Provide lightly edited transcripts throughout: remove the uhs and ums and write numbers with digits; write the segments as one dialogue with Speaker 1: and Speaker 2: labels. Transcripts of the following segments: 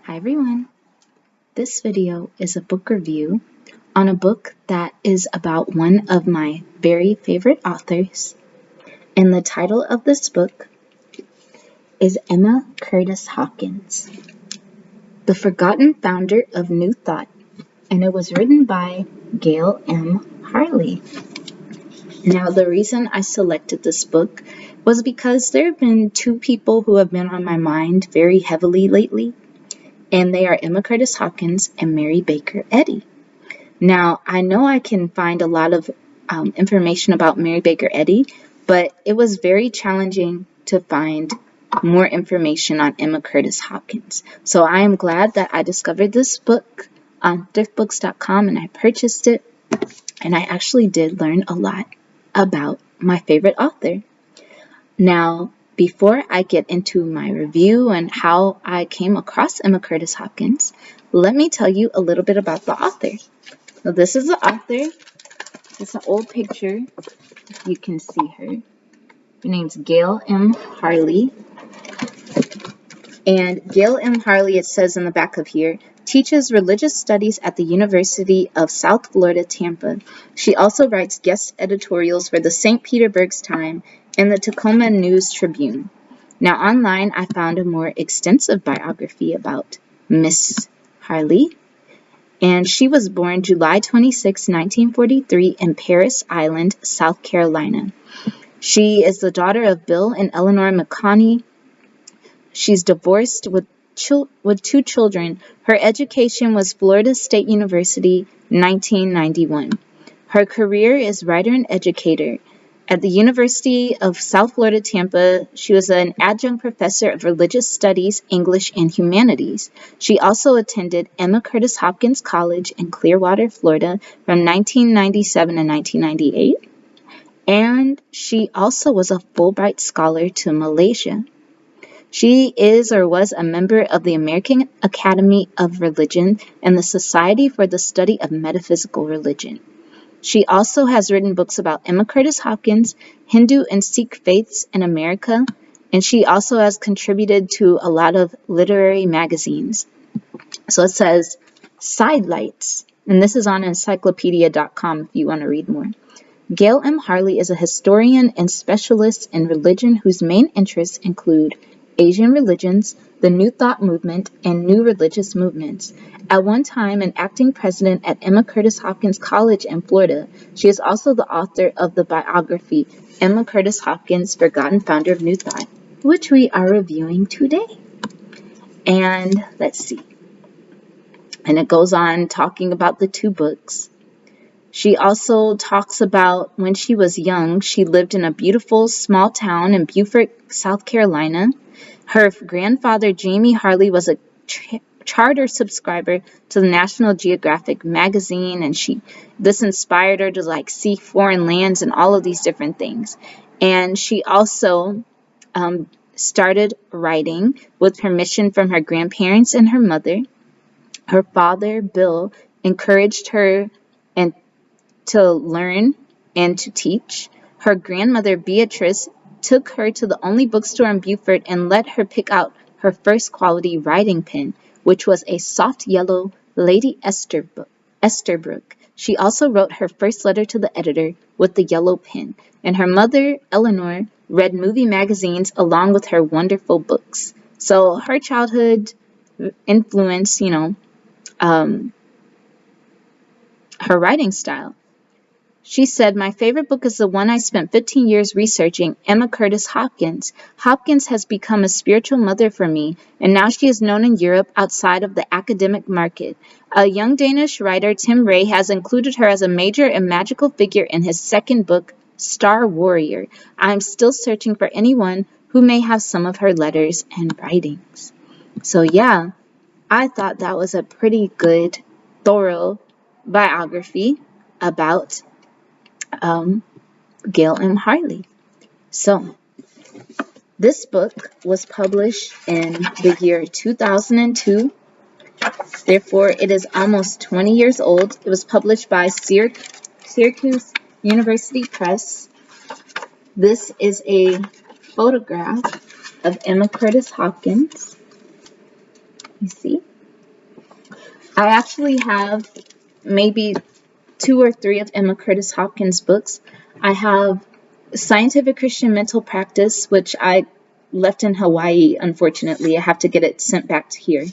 Speaker 1: Hi everyone, this video is a book review on a book that is about one of my very favorite authors, and the title of this book is Emma Curtis Hopkins, the forgotten founder of New Thought, and it was written by Gail M. Harley. Now, the reason I selected this book was because there have been two people who have been on my mind very heavily lately, and they are Emma Curtis Hopkins and Mary Baker Eddy. Now, I know I can find a lot of information about Mary Baker Eddy, but it was very challenging to find more information on Emma Curtis Hopkins. So I am glad that I discovered this book on thriftbooks.com and I purchased it, and I actually did learn a lot about my favorite author. Now, before I get into my review and how I came across Emma Curtis Hopkins, let me tell you a little bit about the author. So this is the author. It's an old picture, if you can see her. Her name's Gail M. Harley. And Gail M. Harley, it says in the back of here, teaches religious studies at the University of South Florida, Tampa. She also writes guest editorials for the St. Petersburg Times and the Tacoma News Tribune. Now, online, I found a more extensive biography about Miss Harley. And she was born July 26, 1943 in Parris Island, South Carolina. She is the daughter of Bill and Eleanor McConney. She's divorced with two children. Her education was Florida State University, 1991. Her career is writer and educator. At the University of South Florida, Tampa, she was an adjunct professor of religious studies, English, and humanities. She also attended Emma Curtis Hopkins College in Clearwater, Florida from 1997 to 1998. And she also was a Fulbright scholar to Malaysia. She is or was a member of the American Academy of Religion and the Society for the Study of Metaphysical Religion. She also has written books about Emma Curtis Hopkins, Hindu and Sikh faiths in America, and she also has contributed to a lot of literary magazines. So it says Sidelights, and this is on encyclopedia.com if you want to read more. Gail M. Harley is a historian and specialist in religion whose main interests include Asian religions, the New Thought movement, and new religious movements. At one time an acting president at Emma Curtis Hopkins College in Florida, she is also the author of the biography Emma Curtis Hopkins, Forgotten Founder of New Thought, which we are reviewing today. And let's see. And it goes on talking about the two books. She also talks about when she was young, she lived in a beautiful small town in Beaufort, South Carolina. Her grandfather, Jamie Harley, was a charter subscriber to the National Geographic magazine, and this inspired her to see foreign lands and all of these different things. And she also started writing with permission from her grandparents and her mother. Her father, Bill, encouraged her to learn and to teach. Her grandmother, Beatrice, took her to the only bookstore in Beaufort and let her pick out her first quality writing pen, which was a soft yellow Lady Esterbrook. She also wrote her first letter to the editor with the yellow pen, and her mother, Eleanor, read movie magazines along with her wonderful books. So her childhood influenced, her writing style. She said, "My favorite book is the one I spent 15 years researching, Emma Curtis Hopkins. Hopkins has become a spiritual mother for me, and now she is known in Europe outside of the academic market. A young Danish writer, Tim Ray, has included her as a major and magical figure in his second book, Star Warrior. I am still searching for anyone who may have some of her letters and writings." So yeah, I thought that was a pretty good, thorough biography about Gail M. Harley. So, this book was published in the year 2002. Therefore, it is almost 20 years old. It was published by Syracuse University Press. This is a photograph of Emma Curtis Hopkins. You see? I actually have maybe 2 or 3 of Emma Curtis Hopkins' books. I have Scientific Christian Mental Practice, which I left in Hawaii, unfortunately. I have to get it sent back to here.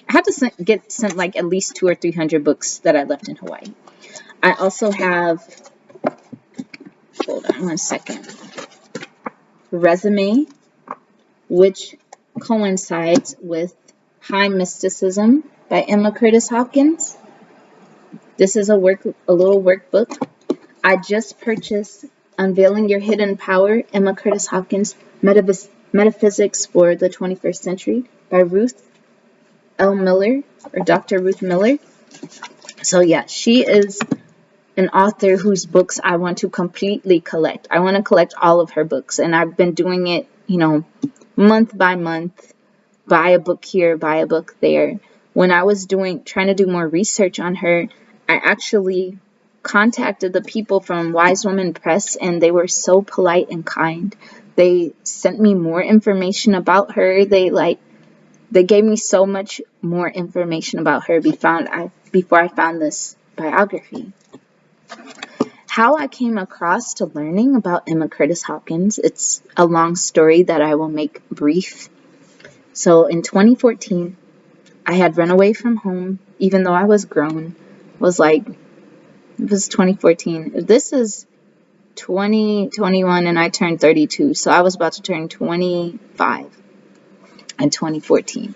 Speaker 1: I have to get sent like at least 200 or 300 books that I left in Hawaii. I also have, hold on one second, Resume, which coincides with High Mysticism by Emma Curtis Hopkins. This is a little workbook. I just purchased Unveiling Your Hidden Power, Emma Curtis Hopkins, Metaphysics for the 21st Century by Ruth L. Miller, or Dr. Ruth Miller. So yeah, she is an author whose books I want to completely collect. I want to collect all of her books, and I've been doing it, month by month, buy a book here, buy a book there. When I was trying to do more research on her, I actually contacted the people from Wise Woman Press, and they were so polite and kind. They sent me more information about her. They gave me so much more information about her before I found this biography. How I came across to learning about Emma Curtis Hopkins, it's a long story that I will make brief. So in 2014, I had run away from home, even though I was grown. It was 2014. This is 2021 and I turned 32, so I was about to turn 25 in 2014.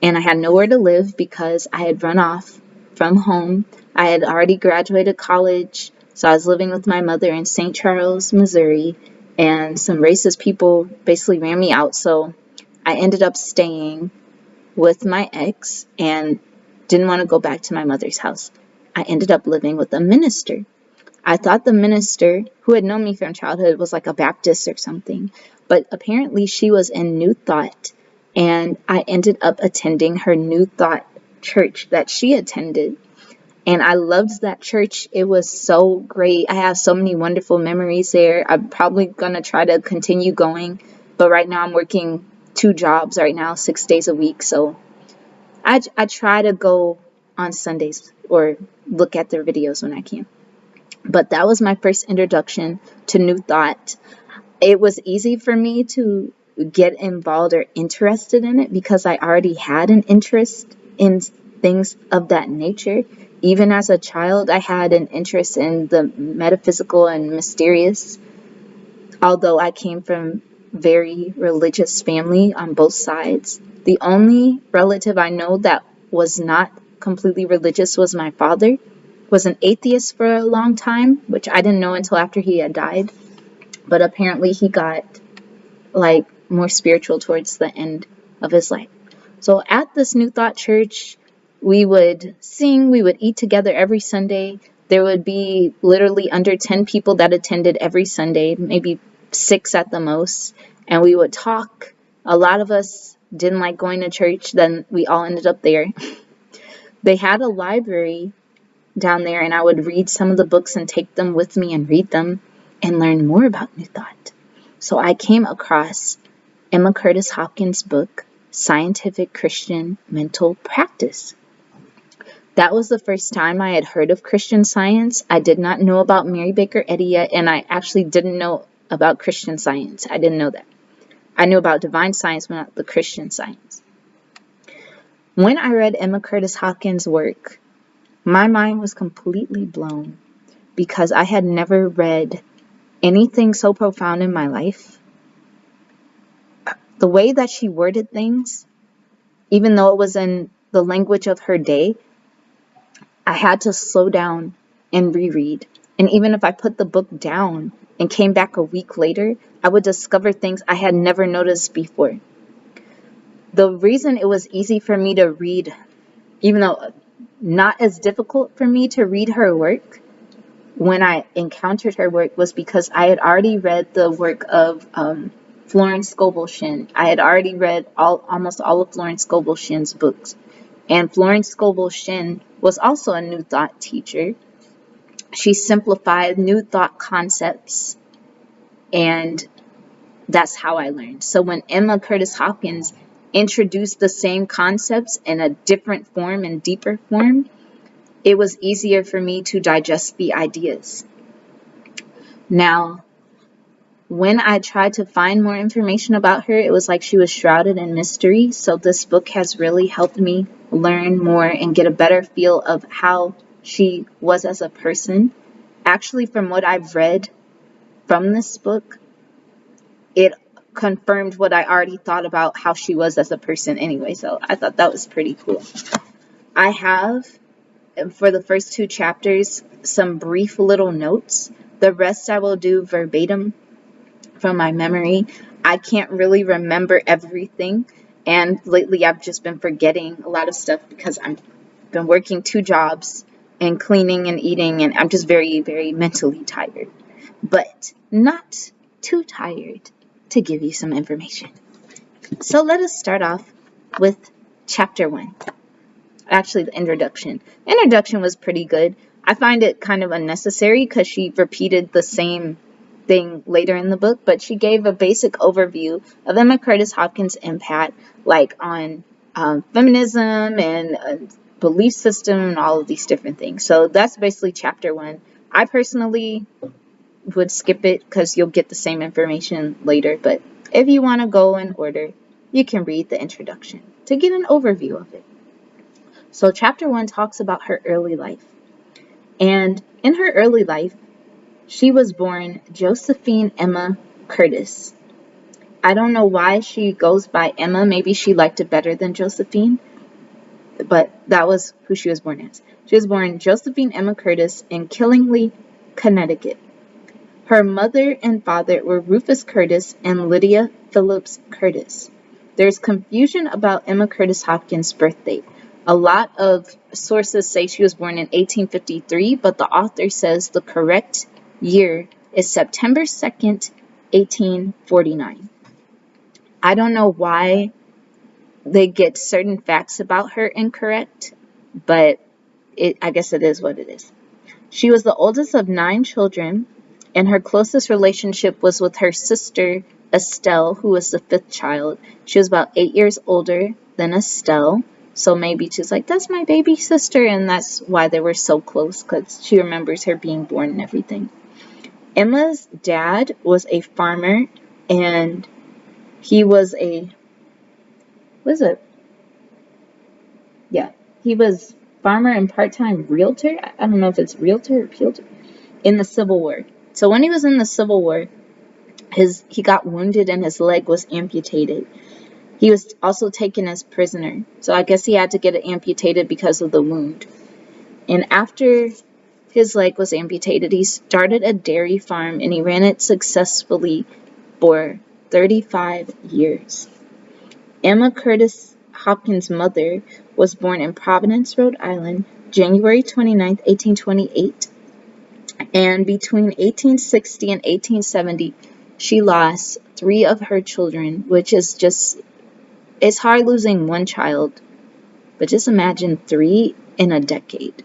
Speaker 1: And I had nowhere to live because I had run off from home. I had already graduated college, so I was living with my mother in St. Charles, Missouri, and some racist people basically ran me out, so I ended up staying with my ex and didn't want to go back to my mother's house. I ended up living with a minister. I thought the minister, who had known me from childhood, was like a Baptist or something, but apparently she was in New Thought, and I ended up attending her New Thought church that she attended, and I loved that church. It was so great. I have so many wonderful memories there. I'm probably going to try to continue going, but right now I'm working 2 jobs right now, 6 days a week, so I try to go on Sundays or look at their videos when I can. But that was my first introduction to New Thought. It was easy for me to get involved or interested in it because I already had an interest in things of that nature. Even as a child, I had an interest in the metaphysical and mysterious. Although I came from very religious family on both sides, the only relative I know that was not completely religious was my father. Was an atheist for a long time, which I didn't know until after he had died. But apparently he got more spiritual towards the end of his life. So at this New Thought church, we would sing, we would eat together every Sunday. There would be literally under 10 people that attended every Sunday, maybe 6 at the most, and we would talk. A lot of us didn't like going to church, then we all ended up there. They had a library down there, and I would read some of the books and take them with me and read them and learn more about New Thought. So I came across Emma Curtis Hopkins' book, Scientific Christian Mental Practice. That was the first time I had heard of Christian Science. I did not know about Mary Baker Eddy yet, and I actually didn't know about Christian Science. I didn't know that. I knew about divine science, but not the Christian Science. When I read Emma Curtis Hopkins' work, my mind was completely blown because I had never read anything so profound in my life. The way that she worded things, even though it was in the language of her day, I had to slow down and reread. And even if I put the book down and came back a week later, I would discover things I had never noticed before. The reason it was easy for me to read, even though not as difficult for me to read her work when I encountered her work, was because I had already read the work of Florence Scovel Shinn. I had already read almost all of Florence Scovel Shinn's books. And Florence Scovel Shinn was also a New Thought teacher. She simplified New Thought concepts, and that's how I learned. So when Emma Curtis Hopkins introduced the same concepts in a different form and deeper form, it was easier for me to digest the ideas. Now, when I tried to find more information about her, it was like she was shrouded in mystery. So this book has really helped me learn more and get a better feel of how she was as a person. Actually, from what I've read from this book, it confirmed what I already thought about how she was as a person anyway. So I thought that was pretty cool. I have, for the first 2 chapters, some brief little notes. The rest I will do verbatim from my memory. I can't really remember everything, and lately I've just been forgetting a lot of stuff because I've been working 2 jobs and cleaning and eating, and I'm just very, very mentally tired, but not too tired to give you some information. So let us start off with chapter 1. Actually, the introduction. The introduction was pretty good. I find it kind of unnecessary because she repeated the same thing later in the book, but she gave a basic overview of Emma Curtis Hopkins' impact, like on feminism and belief system and all of these different things. So that's basically chapter 1. I personally would skip it because you'll get the same information later, but if you want to go in order, you can read the introduction to get an overview of it. So chapter 1 talks about her early life. And in her early life, she was born Josephine Emma Curtis. I don't know why she goes by Emma. Maybe she liked it better than Josephine, but that was who she was born as. She was born Josephine Emma Curtis in Killingly, Connecticut. Her mother and father were Rufus Curtis and Lydia Phillips Curtis. There's confusion about Emma Curtis Hopkins' birth date. A lot of sources say she was born in 1853, but the author says the correct year is September 2nd, 1849. I don't know why they get certain facts about her incorrect, but I guess it is what it is. She was the oldest of 9 children, and her closest relationship was with her sister, Estelle, who was the 5th child. She was about 8 years older than Estelle, so maybe she's like, that's my baby sister, and that's why they were so close, because she remembers her being born and everything. Emma's dad was a farmer, and he was he was farmer and part-time realtor. I don't know if it's realtor or realtor. In the Civil War. So when he was in the Civil War, he got wounded and his leg was amputated. He was also taken as prisoner. So I guess he had to get it amputated because of the wound. And after his leg was amputated, he started a dairy farm and he ran it successfully for 35 years. Emma Curtis Hopkins' mother was born in Providence, Rhode Island, January 29, 1828. And between 1860 and 1870, she lost 3 of her children, which is just, it's hard losing 1 child, but just imagine 3 in a decade.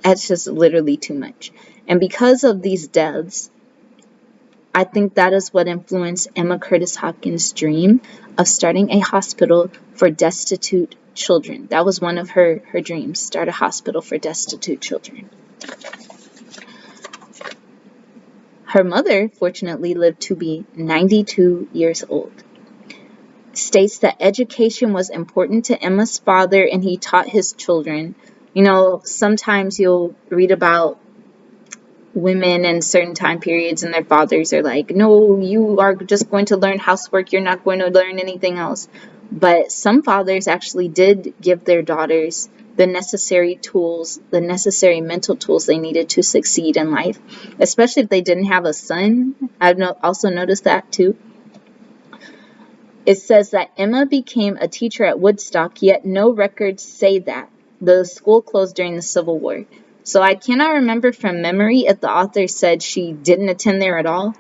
Speaker 1: That's just literally too much. And because of these deaths, I think that is what influenced Emma Curtis Hopkins' dream of starting a hospital for destitute children. That was one of her dreams, start a hospital for destitute children. Her mother, fortunately, lived to be 92 years old. States that education was important to Emma's father and he taught his children. You know, sometimes you'll read about women in certain time periods and their fathers are like, no, you are just going to learn housework, you're not going to learn anything else. But some fathers actually did give their daughters the necessary tools, the necessary mental tools they needed to succeed in life, especially if they didn't have a son. I've also noticed that too. It says that Emma became a teacher at Woodstock, yet no records say that. The school closed during the Civil War. So I cannot remember from memory if the author said she didn't attend there at all,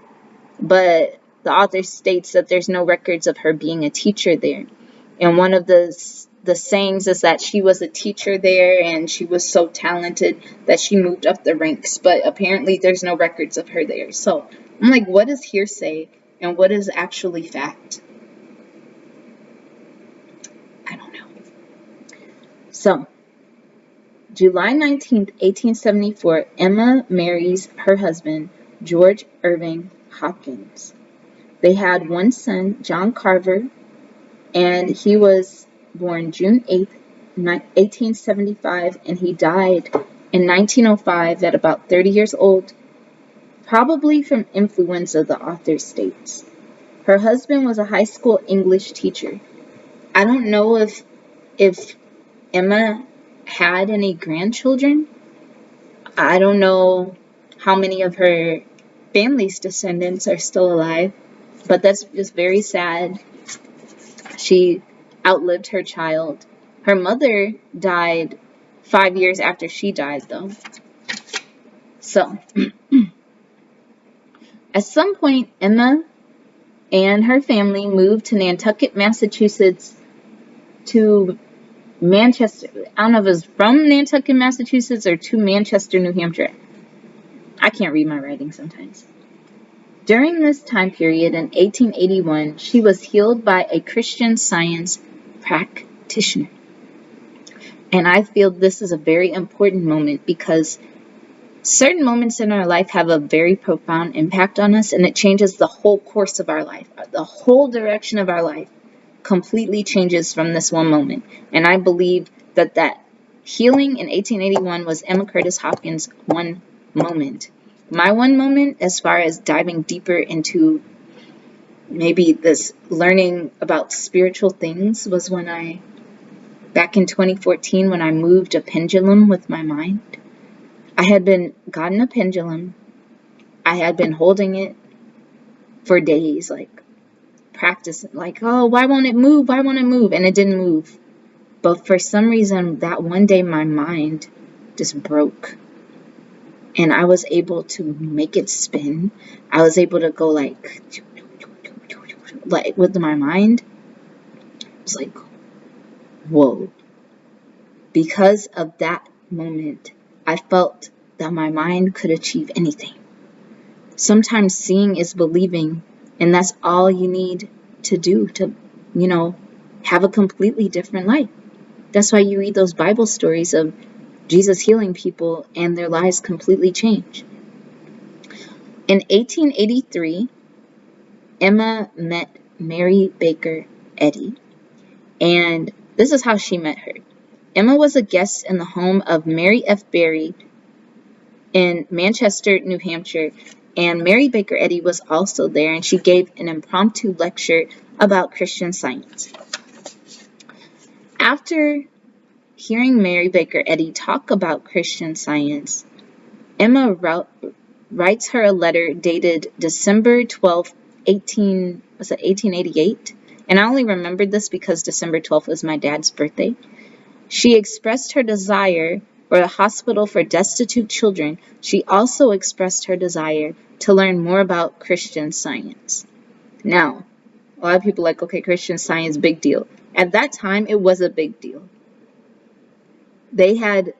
Speaker 1: but the author states that there's no records of her being a teacher there. And one of the sayings is that she was a teacher there and she was so talented that she moved up the ranks, but apparently there's no records of her there. So I'm like, what is hearsay and what is actually fact? I don't know. So July 19th, 1874, Emma marries her husband, George Irving Hopkins. They had one son, John Carver, and he was born June 8th, 1875, and he died in 1905 at about 30 years old, probably from influenza, the author states. Her husband was a high school English teacher. I don't know if Emma had any grandchildren. I don't know how many of her family's descendants are still alive, but that's just very sad. She outlived her child. Her mother died 5 years after she died, though. So, at some point, Emma and her family moved to Nantucket, Massachusetts, to Manchester. I don't know if it was from Nantucket, Massachusetts, or to Manchester, New Hampshire. I can't read my writing sometimes. During this time period in 1881, she was healed by a Christian Science practitioner. And I feel this is a very important moment because certain moments in our life have a very profound impact on us, and it changes the whole course of our life. The whole direction of our life completely changes from this one moment. And I believe that healing in 1881 was Emma Curtis Hopkins' one moment. My one moment, as far as diving deeper into maybe this learning about spiritual things, was when back in 2014, when I moved a pendulum with my mind. I had gotten a pendulum. I had been holding it for days, like practicing, like, oh, why won't it move? Why won't it move? And it didn't move. But for some reason, that one day, my mind just broke. And I was able to make it spin. I was able to go like with my mind. It's like, whoa. Because of that moment, I felt that my mind could achieve anything. Sometimes seeing is believing, and that's all you need to do to, have a completely different life. That's why you read those Bible stories of Jesus healing people and their lives completely change. In 1883, Emma met Mary Baker Eddy, and this is how she met her. Emma was a guest in the home of Mary F. Berry in Manchester, New Hampshire, and Mary Baker Eddy was also there, and she gave an impromptu lecture about Christian Science. After hearing Mary Baker Eddy talk about Christian Science, Emma writes her a letter dated December 12th, 1888? And I only remembered this because December 12th was my dad's birthday. She expressed her desire for a hospital for destitute children. She also expressed her desire to learn more about Christian Science. Now, a lot of people are like, okay, Christian Science, big deal. At that time, it was a big deal. They had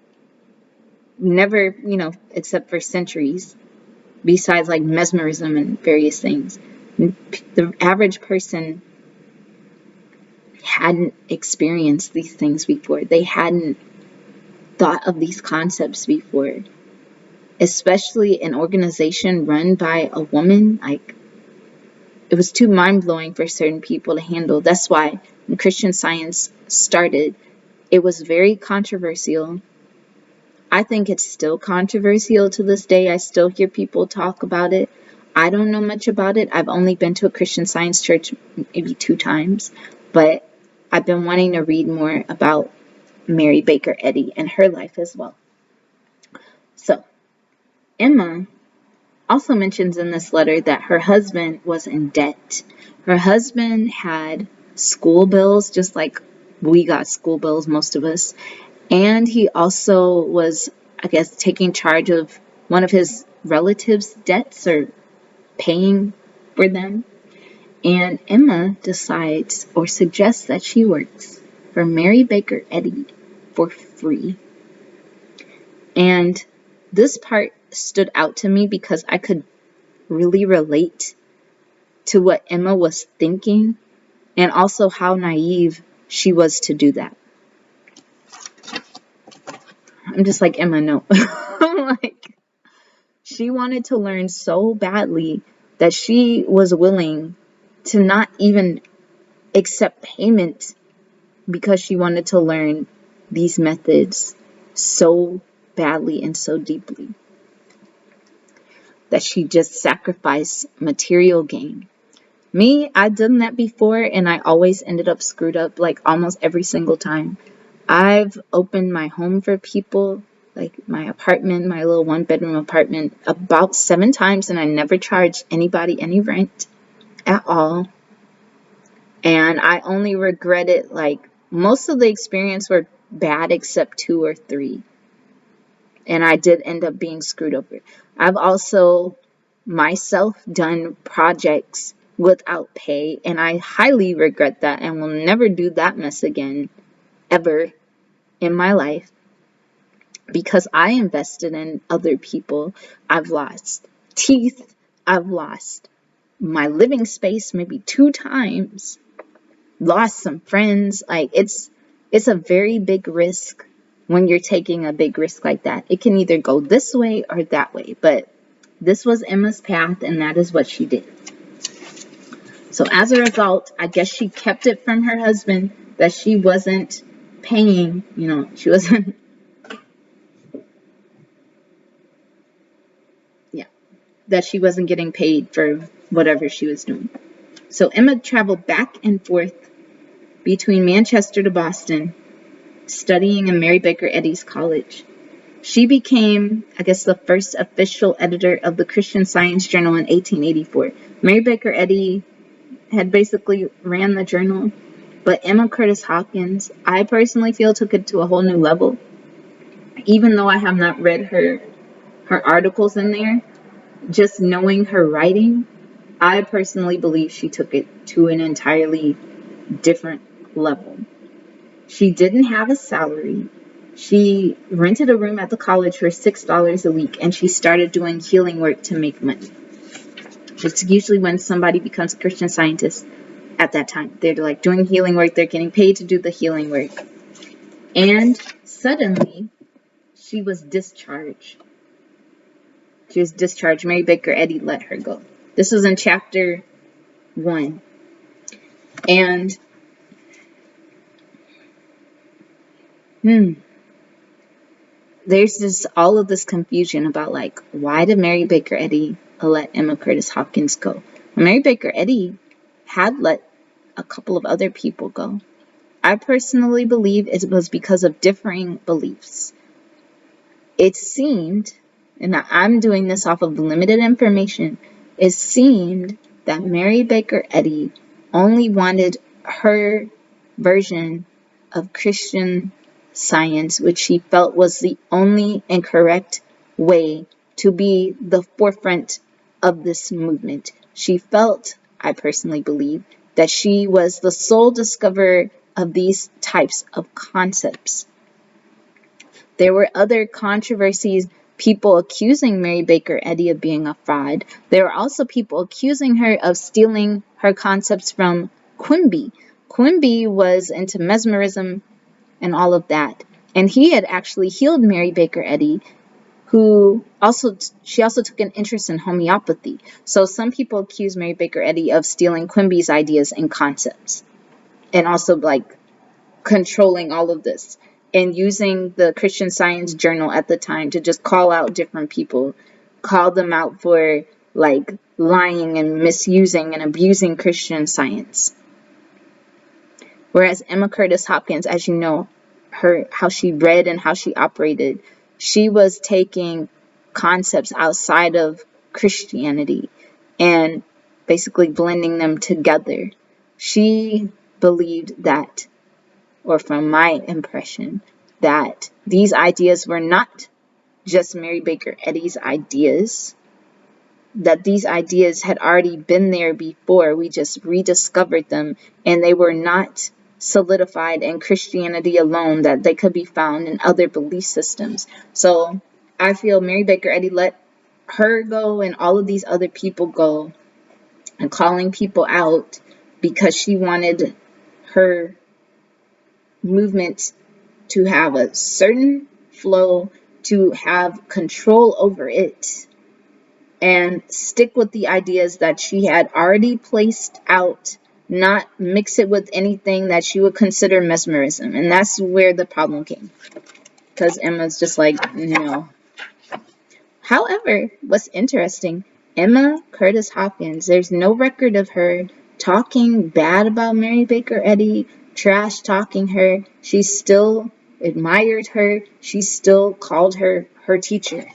Speaker 1: never, except for centuries, besides like mesmerism and various things, the average person hadn't experienced these things before. They hadn't thought of these concepts before, especially an organization run by a woman. Like, it was too mind-blowing for certain people to handle. That's why when Christian Science started, it was very controversial. I think it's still controversial to this day. I still hear people talk about it. I don't know much about it. I've only been to a Christian Science church maybe 2 times, but I've been wanting to read more about Mary Baker Eddy and her life as well. So, Emma also mentions in this letter that her husband was in debt. Her husband had school bills, just like we got school bills, most of us. And he also was, I guess, taking charge of one of his relatives' debts or paying for them. And Emma decides or suggests that she works for Mary Baker Eddy for free. And this part stood out to me because I could really relate to what Emma was thinking and also how naive she was to do that. I'm just like, Emma, no. Like, she wanted to learn so badly that she was willing to not even accept payment because she wanted to learn these methods so badly and so deeply that she just sacrificed material gain. Me, I've done that before and I always ended up screwed up, like almost every single time. I've opened my home for people, like my apartment, my little 1-bedroom apartment, about 7 times, and I never charged anybody any rent at all. And I only regret it, like, most of the experience were bad except 2 or 3. And I did end up being screwed over. I've also myself done projects without pay, and I highly regret that and will never do that mess again, ever in my life, because I invested in other people. I've lost teeth. I've lost my living space maybe 2 times. Lost some friends. Like, it's a very big risk when you're taking a big risk like that. It can either go this way or that way, but this was Emma's path, and that is what she did. So as a result, I guess she kept it from her husband that she wasn't paying, she wasn't, yeah, that she wasn't getting paid for whatever she was doing. So Emma traveled back and forth between Manchester to Boston, studying in Mary Baker Eddy's college. She became, I guess, the first official editor of the Christian Science Journal in 1884. Mary Baker Eddy had basically ran the journal, but Emma Curtis Hopkins, I personally feel, took it to a whole new level. Even though I have not read her articles in there, just knowing her writing, I personally believe she took it to an entirely different level. She didn't have a salary. She rented a room at the college for $6 a week, and she started doing healing work to make money. It's usually when somebody becomes a Christian Scientist at that time. They're like doing healing work. They're getting paid to do the healing work. And suddenly, she was discharged. Mary Baker Eddy let her go. This was in chapter 1. And there's just all of this confusion about, like, why did Mary Baker Eddy let Emma Curtis Hopkins go? Mary Baker Eddy had let a couple of other people go. I personally believe it was because of differing beliefs. It seemed, and I'm doing this off of limited information, it seemed that Mary Baker Eddy only wanted her version of Christian Science, which she felt was the only and correct way to be the forefront of this movement. She felt, I personally believe, that she was the sole discoverer of these types of concepts. There were other controversies, people accusing Mary Baker Eddy of being a fraud. There were also people accusing her of stealing her concepts from Quimby. Quimby was into mesmerism and all of that. And he had actually healed Mary Baker Eddy, she also took an interest in homeopathy. So some people accuse Mary Baker Eddy of stealing Quimby's ideas and concepts, and also, like, controlling all of this, and using the Christian Science Journal at the time to just call out different people, call them out for, like, lying and misusing and abusing Christian Science. Whereas Emma Curtis Hopkins, as you know, how she read and how she operated, she was taking concepts outside of Christianity and basically blending them together. She believed that, or from my impression, that these ideas were not just Mary Baker Eddy's ideas, that these ideas had already been there before. We just rediscovered them, and they were not solidified in Christianity alone, that they could be found in other belief systems. So I feel Mary Baker Eddy let her go and all of these other people go, and calling people out because she wanted her movement to have a certain flow, to have control over it, and stick with the ideas that she had already placed out, not mix it with anything that she would consider mesmerism. And that's where the problem came, because Emma's just like, no. However, what's interesting, Emma Curtis Hopkins, there's no record of her talking bad about Mary Baker Eddy, trash talking her. She still admired her. She still called her her teacher.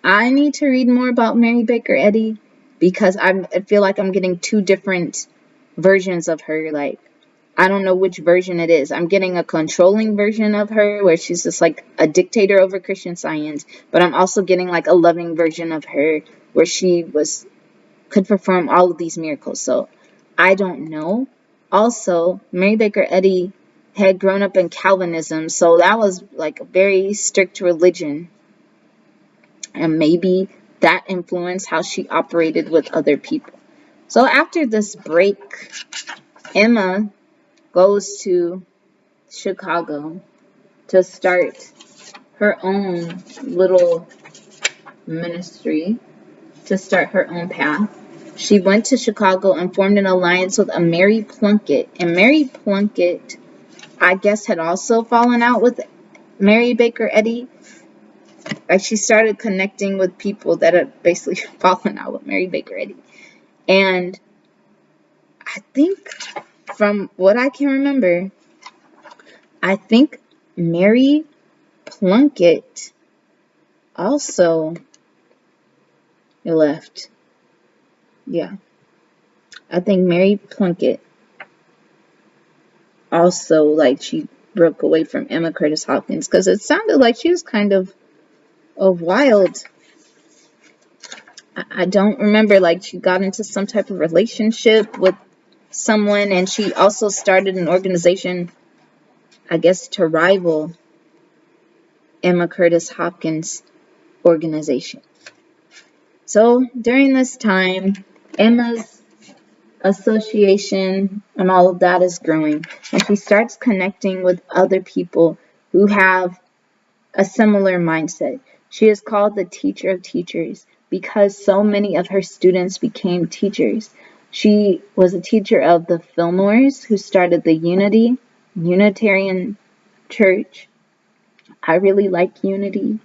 Speaker 1: I need to read more about Mary Baker Eddy, because I feel like I'm getting two different versions of her. Like, I don't know which version it is. I'm getting a controlling version of her where she's just like a dictator over Christian Science, but I'm also getting like a loving version of her where she could perform all of these miracles. So I don't know. Also, Mary Baker Eddy had grown up in Calvinism, so that was like a very strict religion. And maybe that influenced how she operated with other people. So after this break, Emma goes to Chicago to start her own little ministry, to start her own path. She went to Chicago and formed an alliance with a Mary Plunkett. And Mary Plunkett, I guess, had also fallen out with Mary Baker Eddy. Like, she started connecting with people that had basically fallen out with Mary Baker Eddy. And I think, from what I can remember, I think Mary Plunkett also left. Yeah. I think Mary Plunkett also, like, she broke away from Emma Curtis Hopkins, because it sounded like she was kind of a wild. I don't remember, like, she got into some type of relationship with someone, and she also started an organization, I guess, to rival Emma Curtis Hopkins' organization. So during this time, Emma's association and all of that is growing, and she starts connecting with other people who have a similar mindset. She is called the teacher of teachers because so many of her students became teachers. She was a teacher of the Fillmores, who started the Unitarian Church. I really like Unity.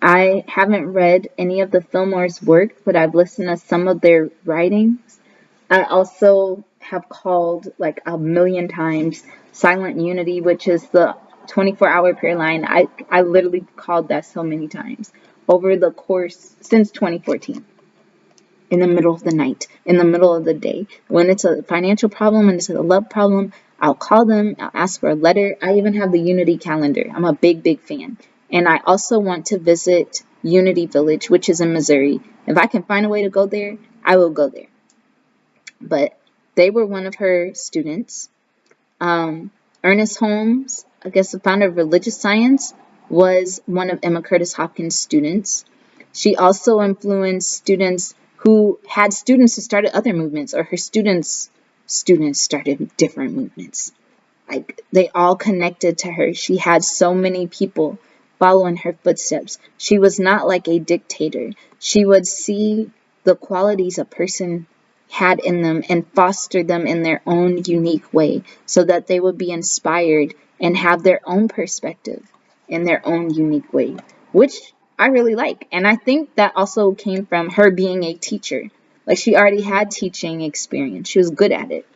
Speaker 1: I haven't read any of the Fillmore's work, but I've listened to some of their writings. I also have called like a million times Silent Unity, which is the 24-hour prayer line. I literally called that so many times over the course since 2014. In the middle of the night, in the middle of the day. When it's a financial problem, when it's a love problem, I'll call them, I'll ask for a letter. I even have the Unity calendar. I'm a big, big fan. And I also want to visit Unity Village, which is in Missouri. If I can find a way to go there, I will go there. But they were one of her students. Ernest Holmes, I guess the founder of religious science, was one of Emma Curtis Hopkins' students. She also influenced students who had students who started other movements, or her students started different movements. Like, they all connected to her. She had so many people following her footsteps. She was not like a dictator. She would see the qualities a person had in them and foster them in their own unique way, so that they would be inspired and have their own perspective in their own unique way, which I really like. And I think that also came from her being a teacher. Like, she already had teaching experience. She was good at it.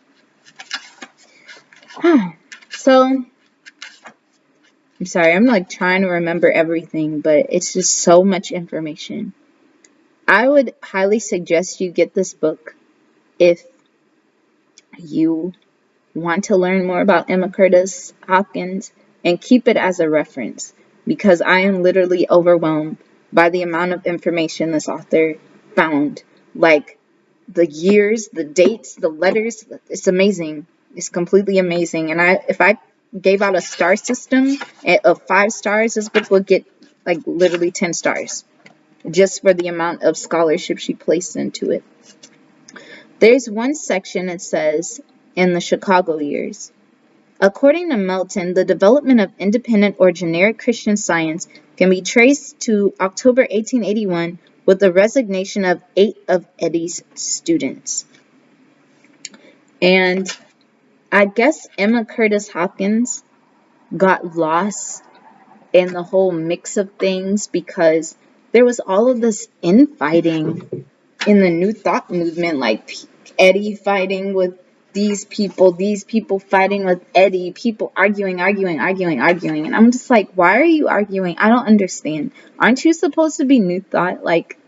Speaker 1: So, I'm sorry, I'm like trying to remember everything, but it's just so much information. I would highly suggest you get this book if you want to learn more about Emma Curtis Hopkins, and keep it as a reference, because I am literally overwhelmed by the amount of information this author found. Like, the years, the dates, the letters, it's amazing. It's completely amazing. And if I gave out a star system of 5 stars, this book would get like literally 10 stars, just for the amount of scholarship she placed into it. There's one section that says, in the Chicago years, According to Melton, the development of independent or generic Christian Science can be traced to October 1881 with the resignation of 8 of Eddy's students. And I guess Emma Curtis Hopkins got lost in the whole mix of things because there was all of this infighting in the New Thought movement, like Eddy fighting with these people fighting with Eddy, people arguing. And I'm just like, why are you arguing? I don't understand. Aren't you supposed to be New Thought? Like,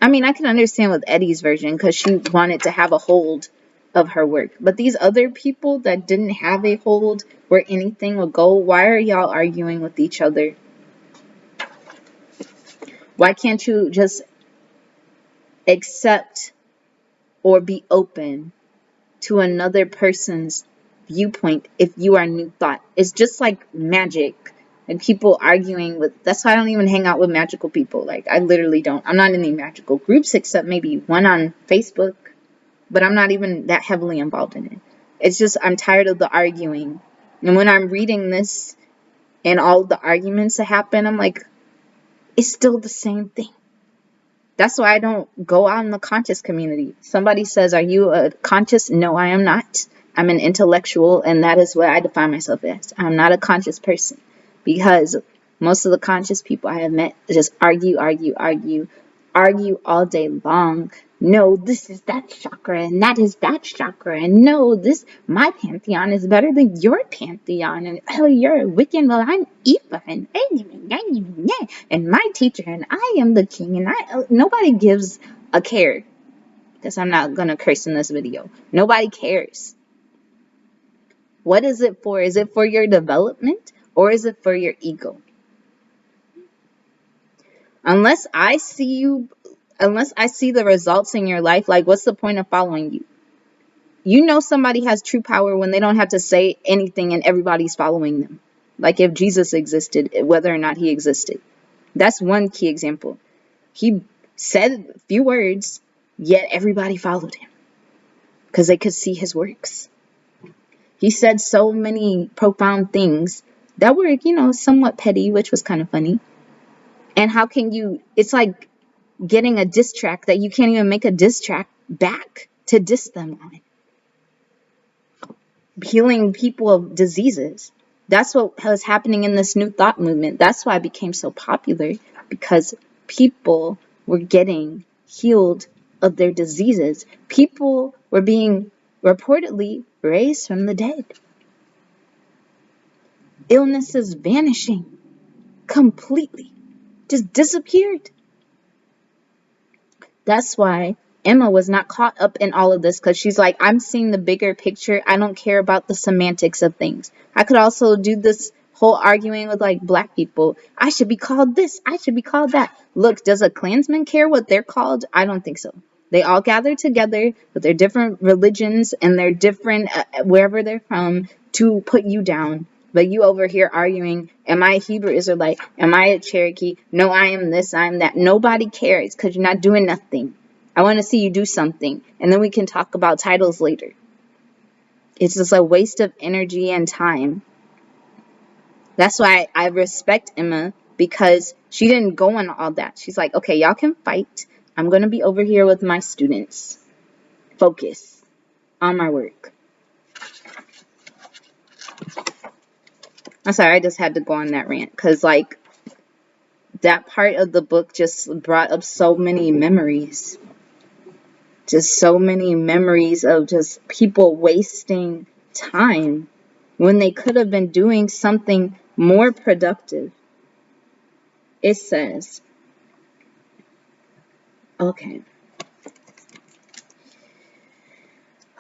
Speaker 1: I mean, I can understand with Eddy's version because she wanted to have a hold of her work. But these other people that didn't have a hold where anything would go, why are y'all arguing with each other? Why can't you just accept or be open to another person's viewpoint if you are New Thought? It's just like magic and people arguing with. That's why I don't even hang out with magical people. Like, I literally don't. I'm not in any magical groups except maybe one on Facebook, but I'm not even that heavily involved in it. It's just I'm tired of the arguing. And when I'm reading this and all the arguments that happen, I'm like, it's still the same thing. That's why I don't go out in the conscious community. Somebody says, are you a conscious? No, I am not. I'm an intellectual, and that is what I define myself as. I'm not a conscious person because most of the conscious people I have met just argue all day long. No, this is that chakra, and that is that chakra, and no, my pantheon is better than your pantheon, and oh, you're a Wiccan, well, I'm Eva, and my teacher, and I am the king, and nobody gives a care, because I'm not gonna curse in this video. Nobody cares. What is it for? Is it for your development, or is it for your ego? Unless I see the results in your life, like, what's the point of following you? You know somebody has true power when they don't have to say anything and everybody's following them. Like if Jesus existed, whether or not he existed. That's one key example. He said a few words, yet everybody followed him because they could see his works. He said so many profound things that were, somewhat petty, which was kind of funny. And how can you, it's like getting a diss track that you can't even make a diss track back to diss them on. Healing people of diseases. That's what was happening in this New Thought movement. That's why it became so popular, because people were getting healed of their diseases. People were being reportedly raised from the dead. Illnesses vanishing completely. Just disappeared. That's why Emma was not caught up in all of this, because she's like, I'm seeing the bigger picture. I don't care about the semantics of things. I could also do this whole arguing with like black people. I should be called this. I should be called that. Look, does a Klansman care what they're called? I don't think so. They all gather together with their different religions and their different, wherever they're from, to put you down. But you over here arguing, am I a Hebrew Israelite? Am I a Cherokee? No, I am this, I am that. Nobody cares because you're not doing nothing. I want to see you do something. And then we can talk about titles later. It's just a waste of energy and time. That's why I respect Emma, because she didn't go on all that. She's like, okay, y'all can fight. I'm going to be over here with my students. Focus on my work. I'm sorry, I just had to go on that rant because, like, that part of the book just brought up so many memories. Just so many memories of just people wasting time when they could have been doing something more productive. It says, okay.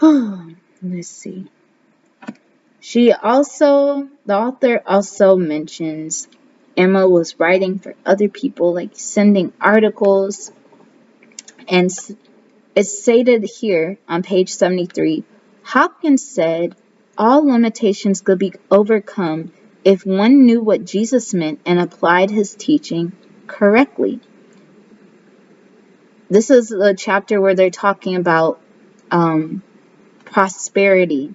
Speaker 1: Let's see. The author also mentions Emma was writing for other people, like sending articles. And it's stated here on page 73, Hopkins said all limitations could be overcome if one knew what Jesus meant and applied his teaching correctly. This is a chapter where they're talking about prosperity.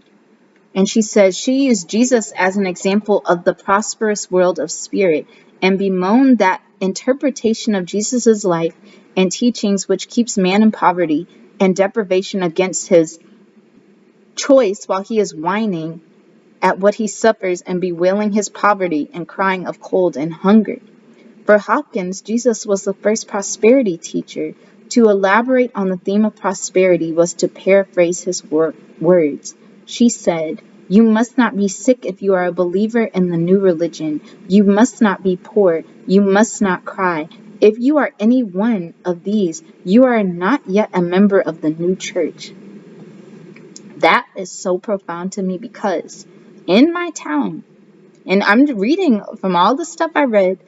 Speaker 1: And she says she used Jesus as an example of the prosperous world of spirit and bemoaned that interpretation of Jesus's life and teachings which keeps man in poverty and deprivation against his choice while he is whining at what he suffers and bewailing his poverty and crying of cold and hunger. For Hopkins, Jesus was the first prosperity teacher. To elaborate on the theme of prosperity was to paraphrase his words. She said, "You must not be sick if you are a believer in the new religion. You must not be poor. You must not cry. If you are any one of these, you are not yet a member of the new church." That is so profound to me because in my town, and I'm reading from all the stuff I've read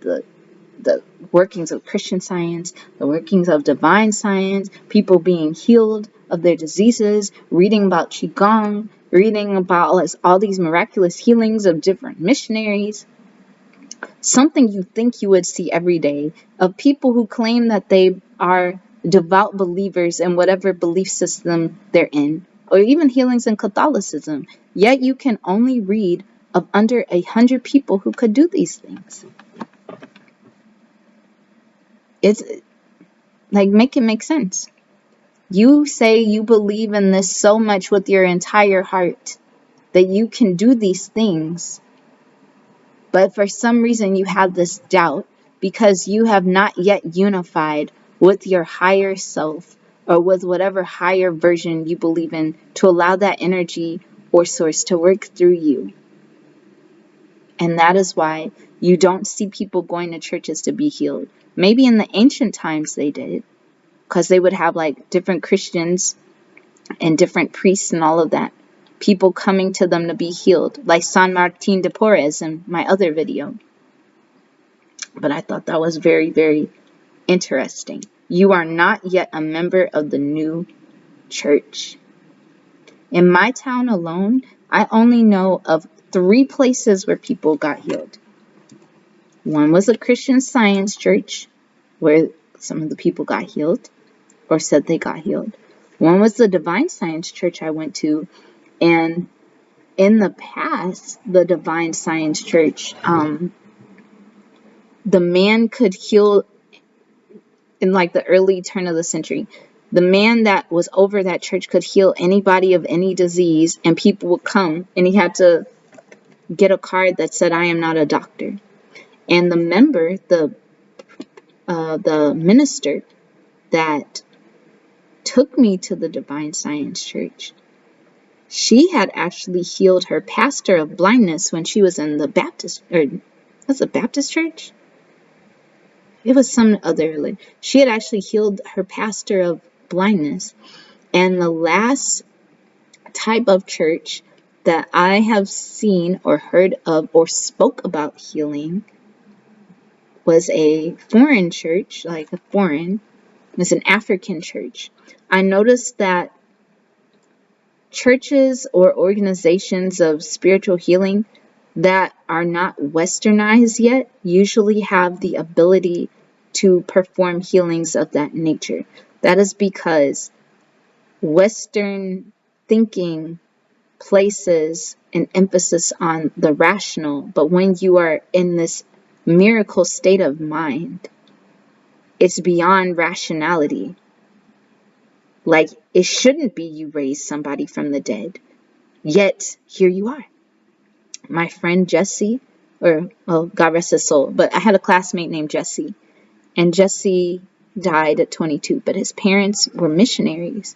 Speaker 1: the workings of Christian Science, the workings of divine science, people being healed of their diseases, reading about Qigong, reading about all these miraculous healings of different missionaries. Something you think you would see every day of people who claim that they are devout believers in whatever belief system they're in, or even healings in Catholicism. Yet you can only read of under 100 people who could do these things. It's like, make it make sense. You say you believe in this so much with your entire heart that you can do these things, but for some reason you have this doubt because you have not yet unified with your higher self or with whatever higher version you believe in to allow that energy or source to work through you. And that is why you don't see people going to churches to be healed. Maybe in the ancient times they did, because they would have like different Christians and different priests and all of that. People coming to them to be healed, like San Martin de Porres in my other video. But I thought that was very, very interesting. You are not yet a member of the new church. In my town alone, I only know of 3 places where people got healed. One was a Christian Science church, where some of the people got healed, or said they got healed. One was the Divine Science church I went to, and in the past, the Divine Science church, the man could heal in like the early turn of the century. The man that was over that church could heal anybody of any disease, and people would come, and he had to get a card that said, "I am not a doctor." And the member, the minister that took me to the Divine Science church, she had actually healed her pastor of blindness when she was in the Baptist, or was it Baptist church? It was some other, she had actually healed her pastor of blindness. And the last type of church that I have seen or heard of or spoke about healing was a foreign church, it's an African church. I noticed that churches or organizations of spiritual healing that are not westernized yet usually have the ability to perform healings of that nature. That is because Western thinking places an emphasis on the rational, but when you are in this miracle state of mind, it's beyond rationality. Like, it shouldn't be you raise somebody from the dead, yet here you are. My friend Jesse, God rest his soul, but I had a classmate named Jesse, and Jesse died at 22, but his parents were missionaries,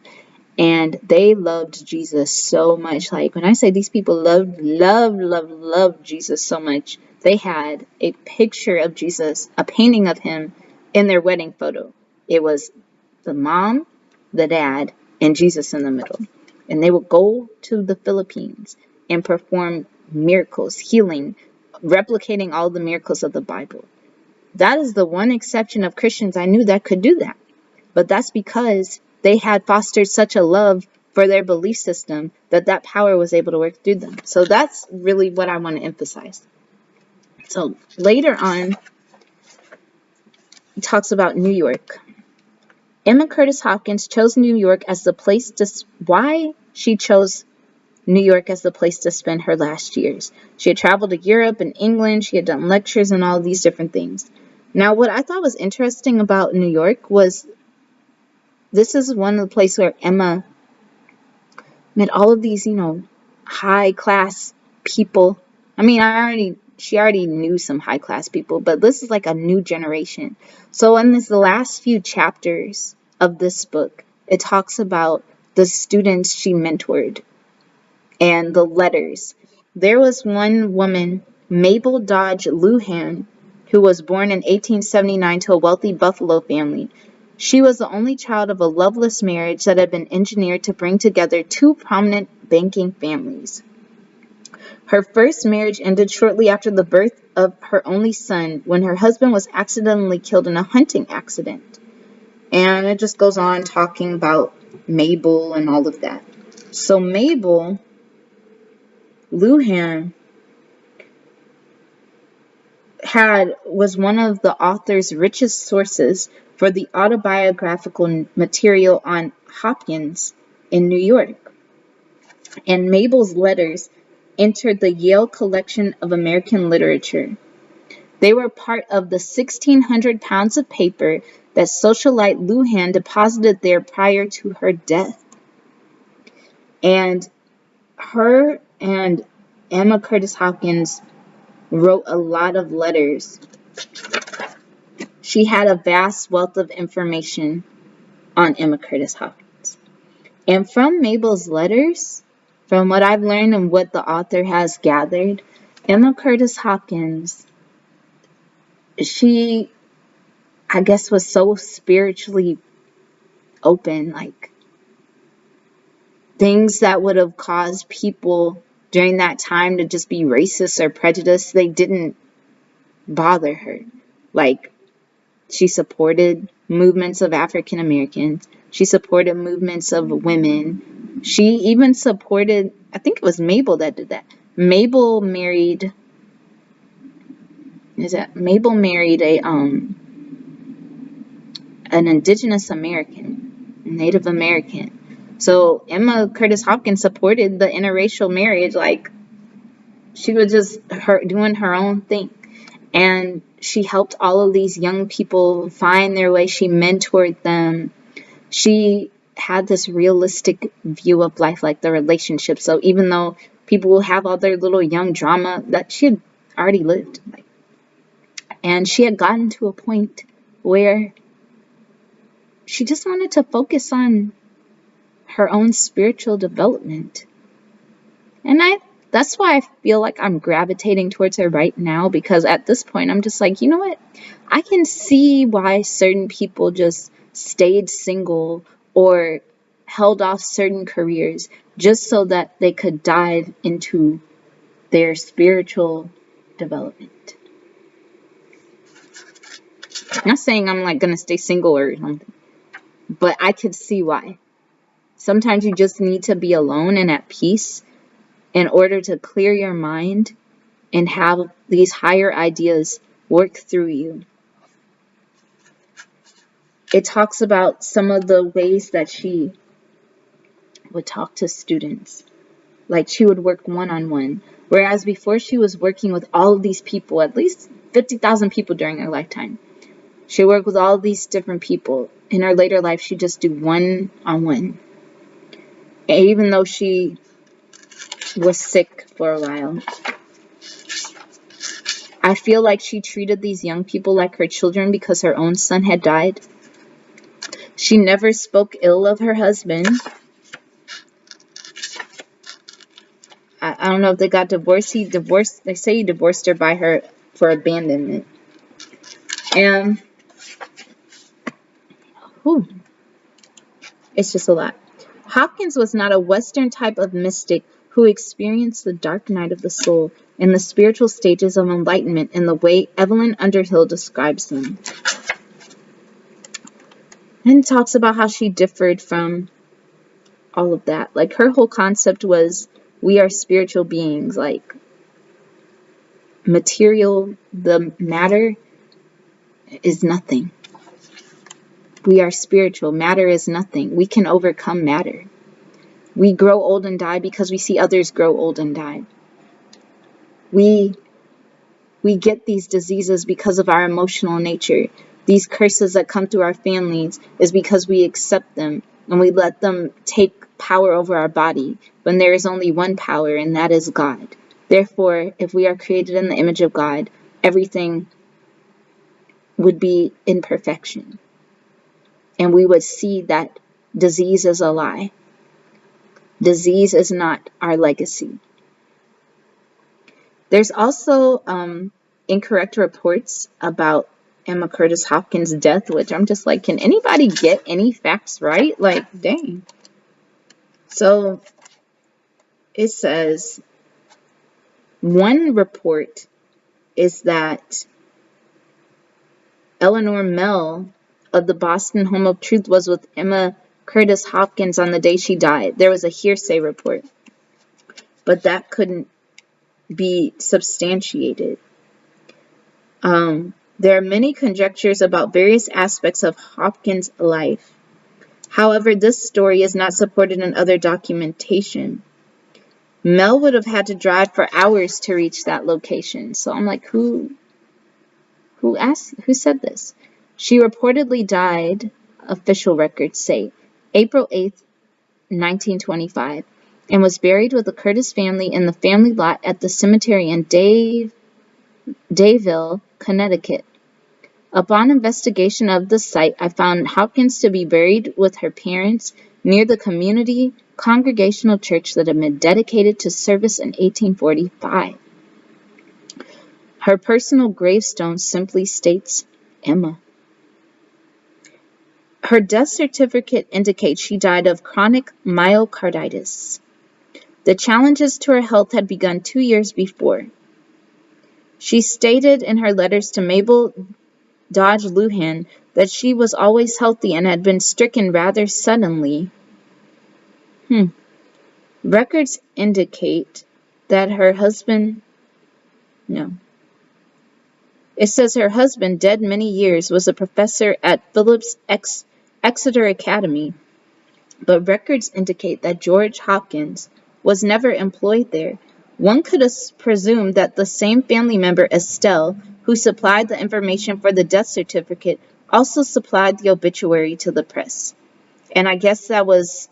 Speaker 1: and they loved Jesus so much. Like, when I say these people loved Jesus so much, they had a picture of Jesus, a painting of him in their wedding photo. It was the mom, the dad, and Jesus in the middle. And they would go to the Philippines and perform miracles, healing, replicating all the miracles of the Bible. That is the one exception of Christians I knew that could do that. But that's because they had fostered such a love for their belief system that power was able to work through them. So that's really what I want to emphasize. So later on, it talks about New York. Emma Curtis Hopkins chose New York as the place why she chose New York as the place to spend her last years. She had traveled to Europe and England. She had done lectures and all these different things. Now, what I thought was interesting about New York was this is one of the places where Emma met all of these, high class people. I mean, she already knew some high class people, but this is like a new generation. So in the last few chapters of this book, it talks about the students she mentored and the letters. There was one woman, Mabel Dodge Luhan, who was born in 1879 to a wealthy Buffalo family. She was the only child of a loveless marriage that had been engineered to bring together two prominent banking families. Her first marriage ended shortly after the birth of her only son when her husband was accidentally killed in a hunting accident. And it just goes on talking about Mabel and all of that. So Mabel Luhan was one of the author's richest sources for the autobiographical material on Hopkins in New York. And Mabel's letters entered the Yale collection of American literature. They were part of the 1,600 pounds of paper that socialite Luhan deposited there prior to her death. And her and Emma Curtis Hopkins wrote a lot of letters. She had a vast wealth of information on Emma Curtis Hopkins. And from Mabel's letters, from what I've learned and what the author has gathered, Emma Curtis Hopkins, she, I guess, was so spiritually open, like things that would have caused people during that time to just be racist or prejudiced, they didn't bother her. Like, she supported movements of African Americans. She supported movements of women. She even supported, I think it was Mabel that did that. Mabel married an indigenous American, Native American. So Emma Curtis Hopkins supported the interracial marriage. Like, she was just doing her own thing. And she helped all of these young people find their way. She mentored them. She had this realistic view of life, like the relationship. So even though people will have all their little young drama, that she had already lived. And she had gotten to a point where she just wanted to focus on her own spiritual development. And that's why I feel like I'm gravitating towards her right now, because at this point I'm just like, you know what? I can see why certain people just stayed single or held off certain careers just so that they could dive into their spiritual development. I'm not saying I'm like gonna stay single or something, but I could see why. Sometimes you just need to be alone and at peace in order to clear your mind and have these higher ideas work through you. It talks about some of the ways that she would talk to students. Like, she would work one-on-one. Whereas before, she was working with all of these people, at least 50,000 people during her lifetime. She worked with all of these different people. In her later life, she'd just do one-on-one. And even though she was sick for a while, I feel like she treated these young people like her children because her own son had died. She never spoke ill of her husband. I don't know if they got divorced. They say he divorced her for abandonment. And it's just a lot. Hopkins was not a Western type of mystic who experienced the dark night of the soul and the spiritual stages of enlightenment in the way Evelyn Underhill describes them. And talks about how she differed from all of that. Like, her whole concept was, we are spiritual beings. Like, the matter is nothing. We are spiritual. Matter is nothing. We can overcome matter. We grow old and die because we see others grow old and die. We get these diseases because of our emotional nature. These curses that come through our families is because we accept them and we let them take power over our body when there is only one power, and that is God. Therefore, if we are created in the image of God, everything would be in perfection. And we would see that disease is a lie. Disease is not our legacy. There's also incorrect reports about Emma Curtis Hopkins' death, which I'm just like, can anybody get any facts right? Like, dang. So it says one report is that Eleanor Mell of the Boston Home of Truth was with Emma Curtis Hopkins on the day she died. There was a hearsay report, but that couldn't be substantiated. There are many conjectures about various aspects of Hopkins' life. However, this story is not supported in other documentation. Mel would have had to drive for hours to reach that location. So I'm like, who said this? She reportedly died, official records say, April 8th, 1925, and was buried with the Curtis family in the family lot at the cemetery in Dayville, Connecticut. Upon investigation of the site, I found Hopkins to be buried with her parents near the community congregational church that had been dedicated to service in 1845. Her personal gravestone simply states Emma. Her death certificate indicates she died of chronic myocarditis. The challenges to her health had begun 2 years before. She stated in her letters to Mabel Dodge Luhan that she was always healthy and had been stricken rather suddenly. Records indicate that her husband... No. It says her husband, dead many years, was a professor at Phillips Exeter Academy, but records indicate that George Hopkins was never employed there. One could presume that the same family member, Estelle, who supplied the information for the death certificate, also supplied the obituary to the press. And I guess that was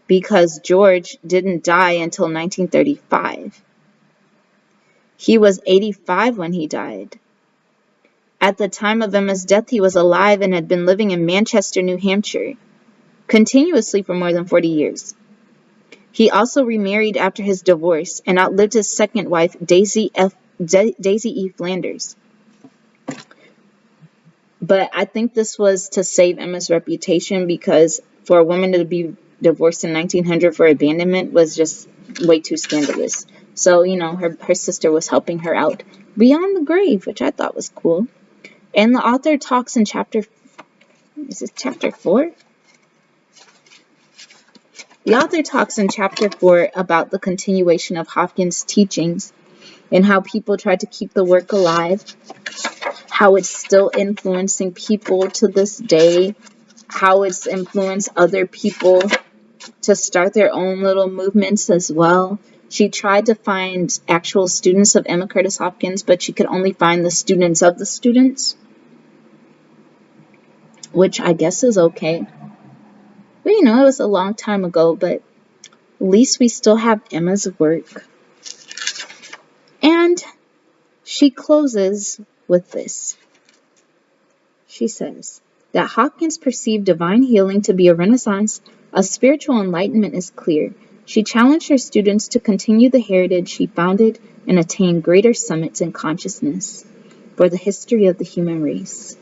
Speaker 1: because George didn't die until 1935. He was 85 when he died. At the time of Emma's death, he was alive and had been living in Manchester, New Hampshire, continuously for more than 40 years. He also remarried after his divorce and outlived his second wife, Daisy E. Flanders. But I think this was to save Emma's reputation, because for a woman to be divorced in 1900 for abandonment was just way too scandalous. So, her sister was helping her out beyond the grave, which I thought was cool. And the author talks in chapter 4? The author talks in chapter 4 about the continuation of Hopkins' teachings and how people tried to keep the work alive, how it's still influencing people to this day, how it's influenced other people to start their own little movements as well. She tried to find actual students of Emma Curtis Hopkins, but she could only find the students of the students, which I guess is okay. But it was a long time ago, but at least we still have Emma's work. And she closes with this. She says that Hopkins perceived divine healing to be a renaissance of spiritual enlightenment is clear. She challenged her students to continue the heritage she founded and attain greater summits in consciousness for the history of the human race.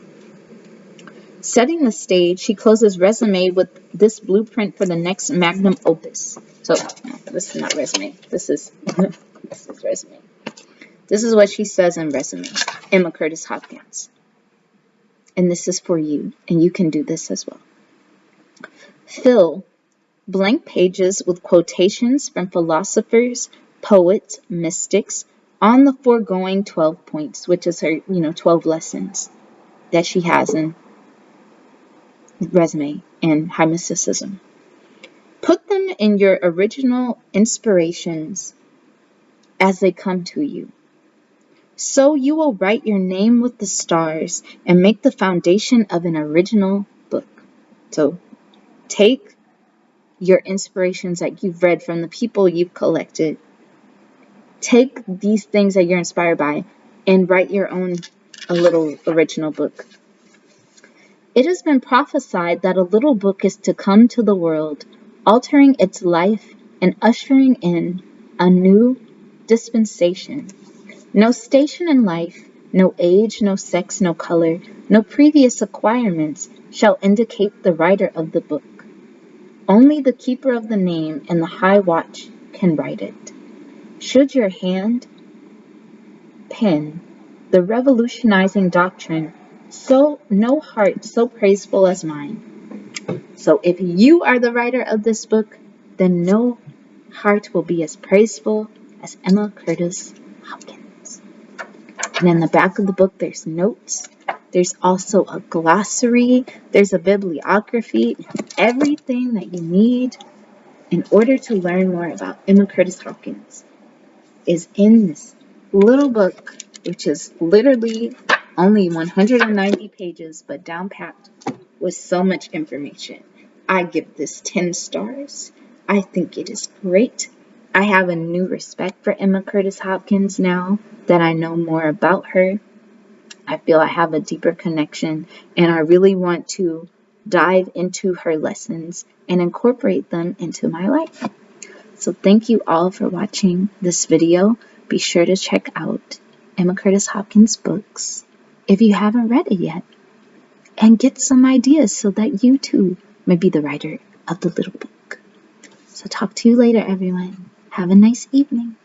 Speaker 1: Setting the stage, she closes resume with this blueprint for the next magnum opus. So, no, this is not resume. This is resume. This is what she says in resume. Emma Curtis Hopkins. And this is for you, and you can do this as well. Fill blank pages with quotations from philosophers, poets, mystics on the foregoing 12 points, which is her, 12 lessons that she has in resume and high mysticism. Put them in your original inspirations as they come to you. So you will write your name with the stars and make the foundation of an original book. So take your inspirations that you've read from the people you've collected. Take these things that you're inspired by and write your own a little original book. It has been prophesied that a little book is to come to the world, altering its life and ushering in a new dispensation. No station in life, no age, no sex, no color, no previous acquirements shall indicate the writer of the book. Only the keeper of the name and the high watch can write it. Should your hand pen the revolutionizing doctrine, so no heart so praiseful as mine. So if you are the writer of this book, then no heart will be as praiseful as Emma Curtis Hopkins. And in the back of the book, there's notes. There's also a glossary. There's a bibliography. Everything that you need in order to learn more about Emma Curtis Hopkins is in this little book, which is literally only 190 pages, but down packed with so much information. I give this 10 stars. I think it is great. I have a new respect for Emma Curtis Hopkins now that I know more about her. I feel I have a deeper connection, and I really want to dive into her lessons and incorporate them into my life. So thank you all for watching this video. Be sure to check out Emma Curtis Hopkins' books if you haven't read it yet, and get some ideas so that you too may be the writer of the little book. So talk to you later, everyone. Have a nice evening.